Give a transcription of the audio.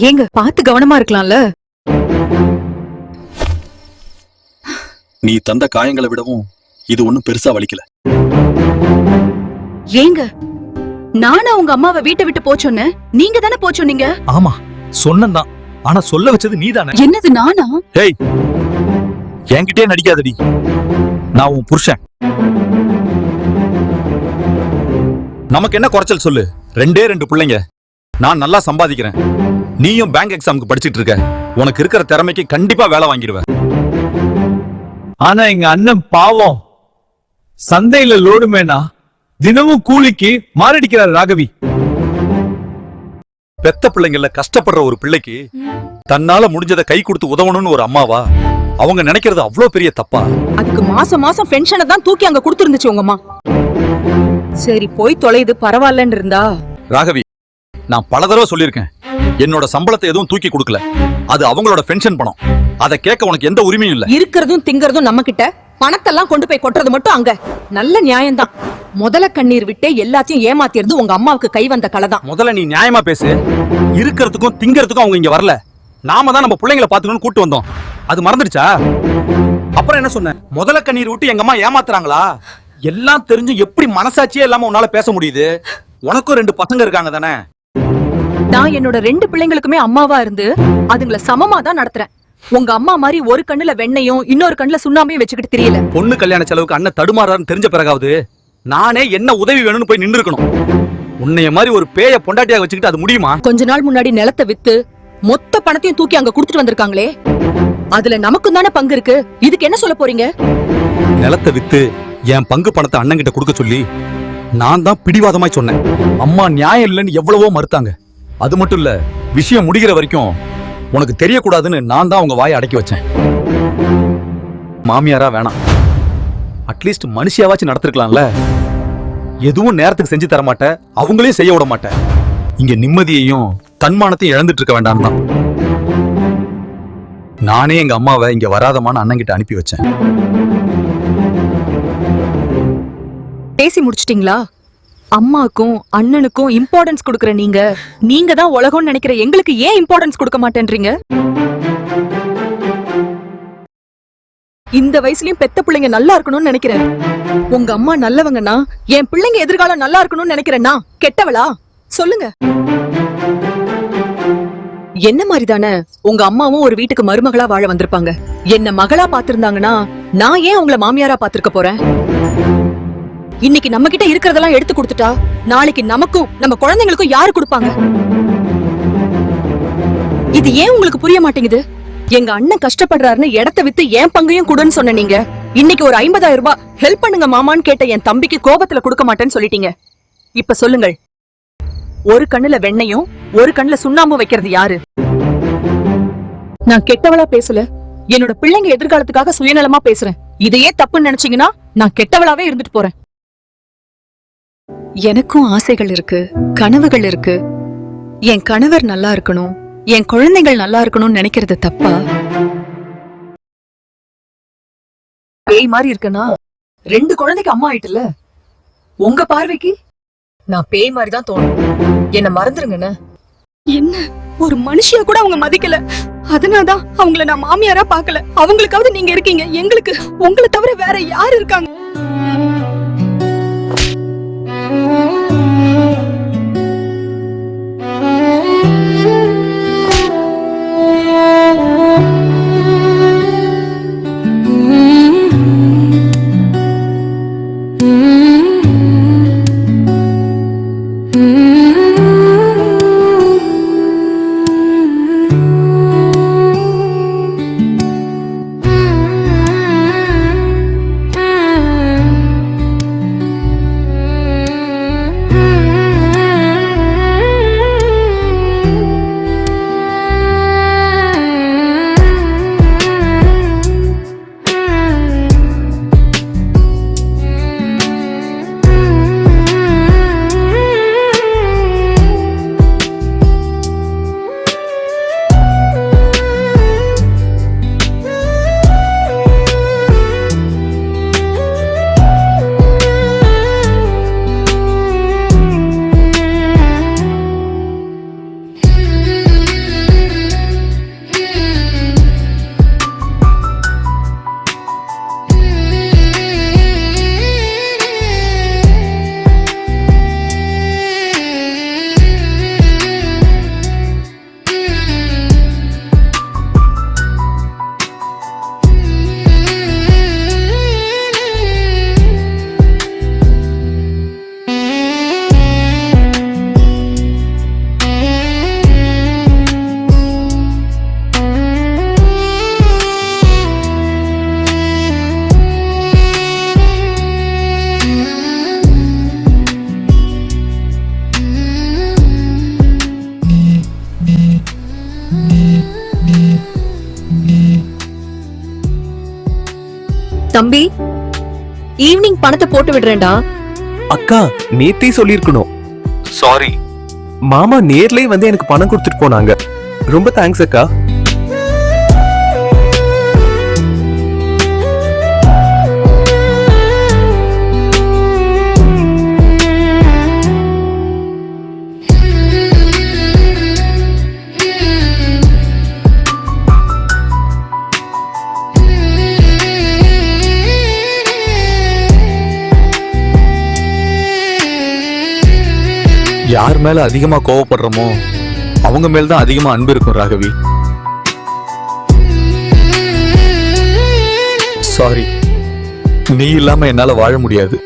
ஏங்க பார்த்து கவனமா இருக்கலாம்ல. நீ தந்த காயங்களை விடவும் இது ஒண்ணும் பெருசா வலிக்கல. ஏங்க நானா உங்க அம்மாவை வீட்டை விட்டு போச்சோன்னு நீங்க தானே போச்சோன்னீங்க? ஆமா சொன்னதான், ஆனா சொல்ல வச்சது நீதானே. என்னது நானா? ஏய் என்கிட்டே நடிக்காதடி, நான் உன் புருஷன். நமக்கு என்ன குறைச்சல் சொல்லு? 2 பிள்ளைங்க, நான் நல்லா சம்பாதிக்கிறேன், நீயும் பேங்க் எக்ஸாமுக்கு படிச்சிட்டு இருக்க. உனக்கு இருக்கிற திறமைக்கு கண்டிப்பா வேலை வாங்கிடுவ. ஆனா எங்க அண்ணன் பாவம், சந்தையில லோடுமேனா தினமும் கூலிக்கு மாரடிக்கிறார் ராகவி. பெத்த பிள்ளைங்கள கஷ்டப்படுற ஒரு பிள்ளைக்கு தன்னால முடிஞ்சதை கை கொடுத்து உதவணும்னு ஒரு அம்மாவா அவங்க நினைக்கிறது அவ்வளவு பெரிய தப்பா? அதுக்கு மாசம் மாசம் பென்ஷனை தான் தூக்கி அங்க கொடுத்துருந்துச்சு உங்க அம்மா. சரி போய் தொலைது பரவாயில்லன்னு இருந்தா. ராகவி, நான் பல தடவை சொல்லியிருக்கேன், என்னோட சம்பளத்தை எதுவும் தூக்கி கொடுக்கல, அது அவங்களோட பென்ஷன் பணம். அதை கேட்க உனக்கு எந்த உரிமையும் இல்ல. இருக்கிறதும் திங்கறதும் நம்ம கிட்ட, பணத்தெல்லாம் கொண்டு போய் கொட்டுறது மட்டும் அங்க. நல்ல நியாயம்தான். முதல கண்ணீர் விட்டு எல்லாத்தையும் ஏமாத்திறது உங்க அம்மாவுக்கு கை வந்த கலைதான். முதல்ல நீ நியாயமா பேசு. இருக்கிறதுக்கும் திங்கறதுக்கும் அவங்க இங்க வரல, நாம தான் நம்ம பிள்ளைங்களை பாத்துக்கணும்னு கூட்டு வந்தோம். அது மறந்துடுச்சா? அப்புறம் என்ன சொன்ன? முதல கண்ணீர் விட்டு எங்க அம்மா ஏமாத்துறாங்களா? எல்லாம் தெரிஞ்சு எப்படி மனசாட்சியே இல்லாம உன்னால பேச முடியுது? உனக்கும் 2 பசங்க இருக்காங்க தானே? நான் என்னோட 2 பிள்ளைங்களுக்குமே அம்மாவா இருந்து அதுங்களை சமமா தான் நடத்துறேன். உங்க அம்மா மாதிரி ஒரு கண்ணுல வெண்ணையும் இன்னொரு கண்ணுல சுண்ணாம்பையும் வச்சுக்கிட்டு தெரியல. பொண்ணு கல்யாண செலவுக்கு அண்ணன் தடுமாறாருன்னு தெரிஞ்ச பிறகாவது நானே என்ன உதவி வேணும்னு போய் நின்று இருக்கணும். உன்னைய மாதிரி ஒரு பேய பொண்டாட்டியா வச்சுக்கிட்டு அது முடியுமா? கொஞ்ச நாள் முன்னாடி நிலத்தை வித்து மொத்த பணத்தையும் தூக்கி அங்க கொடுத்துட்டு வந்திருக்காங்களே, அதுல நமக்கும் தானே பங்கு இருக்கு. இதுக்கு என்ன சொல்ல போறீங்க? நிலத்தை வித்து என் பங்கு பணத்தை அண்ணன் கிட்ட கொடுக்க சொல்லி நான் தான் பிடிவாதமாய் சொன்னேன். அம்மா நியாயம் இல்லைன்னு எவ்வளவோ மறுத்தாங்க. அது மட்டும் இல்ல, விஷயம் முடிகிற வரைக்கும் உனக்கு தெரியக்கூடாதுன்னு நான் தான் உங்க வாயை அடக்கி வச்சேன். மாமியாரா வேணாம், அட்லீஸ்ட் மனுஷியாவாச்சும் நடத்திருக்கலாம்ல. எதுவும் நேரத்துக்கு செஞ்சு தர மாட்டேன், அவங்களையும் செய்ய விட மாட்டேன். இங்க நிம்மதியையும் தன்மானத்தையும் இழந்துட்டு இருக்க வேண்டாம் தான் நானே எங்க அம்மாவை இங்க வராதமான அண்ணன் கிட்ட அனுப்பி வச்சேன். பேசி முடிச்சிட்டீங்களா? அம்மாக்கும் அண்ணனுக்கும் இம்பார்ட்டன்ஸ் கொடுக்கற நீங்க தான் உலகம்னு நினைக்கிற எங்களுக்கு ஏன் இம்பார்ட்டன்ஸ் கொடுக்க மாட்டேன்றீங்க? இந்த வயசுலயும் பெத்த பிள்ளைங்க நல்லா இருக்கணும்னு நினைக்கிறேன். உங்க அம்மா நல்லவங்கன்னா என் பிள்ளைங்க எதிர்காலம் நல்லா இருக்கணும்னு நினைக்கிறேன்னா கெட்டவளா? சொல்லுங்க. என்ன மாதிரிதானே உங்க அம்மாவும் ஒரு வீட்டுக்கு மருமகளா வாழ வந்திருப்பாங்க. என்ன மகளா பாத்திருந்தாங்கன்னா நான் ஏன் உங்களை மாமியாரா பாத்திருக்க போறேன்? இன்னைக்கு நம்ம கிட்ட இருக்கிறதெல்லாம் எடுத்து கொடுத்துட்டா நாளைக்கு நமக்கும் நம்ம குழந்தைங்களுக்கும் யாரு கொடுப்பாங்க? இது ஏன் உங்களுக்கு புரிய மாட்டேங்குது? எங்க அண்ணன் கஷ்டப்படுறாருன்னு இடத்தை வித்து என் பங்கையும் கொடுன்னு சொன்ன நீங்க, இன்னைக்கு ஒரு 50,000 ரூபாய் ஹெல்ப் பண்ணுங்க மாமான்னு கேட்ட என் தம்பிக்கு கோபத்துல கொடுக்க மாட்டேன்னு சொல்லிட்டீங்க. இப்ப சொல்லுங்கள், ஒரு கண்ணுல வெண்ணையும் ஒரு கண்ணுல சுண்ணாம்பு வைக்கிறது யாரு? நான் கெட்டவளா பேசல, என்னோட பிள்ளைங்க எதிர்காலத்துக்காக சுயநலமா பேசுறேன். இதையே தப்புன்னு நினைச்சீங்கன்னா நான் கெட்டவளாவே இருந்துட்டு போறேன். எனக்கும் ஆசைகள் இருக்கு, கனவுகள் இருக்கு. என் கணவர் நல்லா இருக்கணும், என் குழந்தைகள் நல்லா இருக்கணும்னு நினைக்கிறது தப்பா? பேய் மாதிரி இருக்கனா? 2 குழந்தைக்கு அம்மா ஆயிட்டுல. உங்க பார்வைக்கு நான் பேய் மாதிரி தான் தோணும். என்ன மறந்துருங்கன்னு. என்ன ஒரு மனுஷியா கூட அவங்க மதிக்கல, அதனாலதான் அவங்கள நான் மாமியாரா பாக்கல. அவங்களுக்காவது நீங்க இருக்கீங்க, எங்களுக்கு உங்களை தவிர வேற யாரு இருக்காங்க? தம்பி, ஈவினிங் பணத்தை போட்டு விடுறேன்டா. அக்கா நேத்தே சொல்லிருக்கணும். சாரி. மாமா நேர்லயே வந்து எனக்கு பணம் கொடுத்துட்டு போனாங்க. ரொம்ப தேங்க்ஸ் அக்கா. யார் மேல அதிகமா கோவப்படுறோமோ அவங்க மேல தான் அதிகமா அன்பு இருக்கும் ராகவி. சாரி, நீ இல்லாம என்னால வாழ முடியாது.